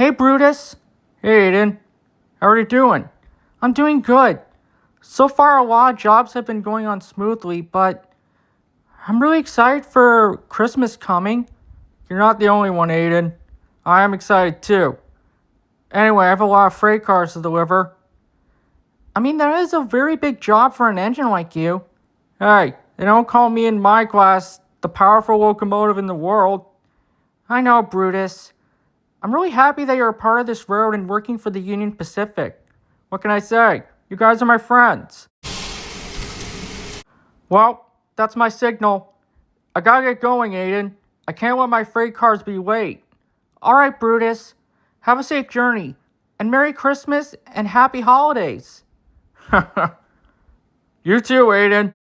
Hey, Brutus. Hey, Aiden. How are you doing? I'm doing good. So far, a lot of jobs have been going on smoothly, but I'm really excited for Christmas coming. You're not the only one, Aiden. I am excited too. Anyway, I have a lot of freight cars to deliver. I mean, that is a very big job for an engine like you. Hey, they don't call me in my class the powerful locomotive in the world. I know, Brutus. I'm really happy that you're a part of this road and working for the Union Pacific. What can I say? You guys are my friends. Well, that's my signal. I gotta get going, Aiden. I can't let my freight cars be late. Alright, Brutus. Have a safe journey. And Merry Christmas and Happy Holidays. You too, Aiden.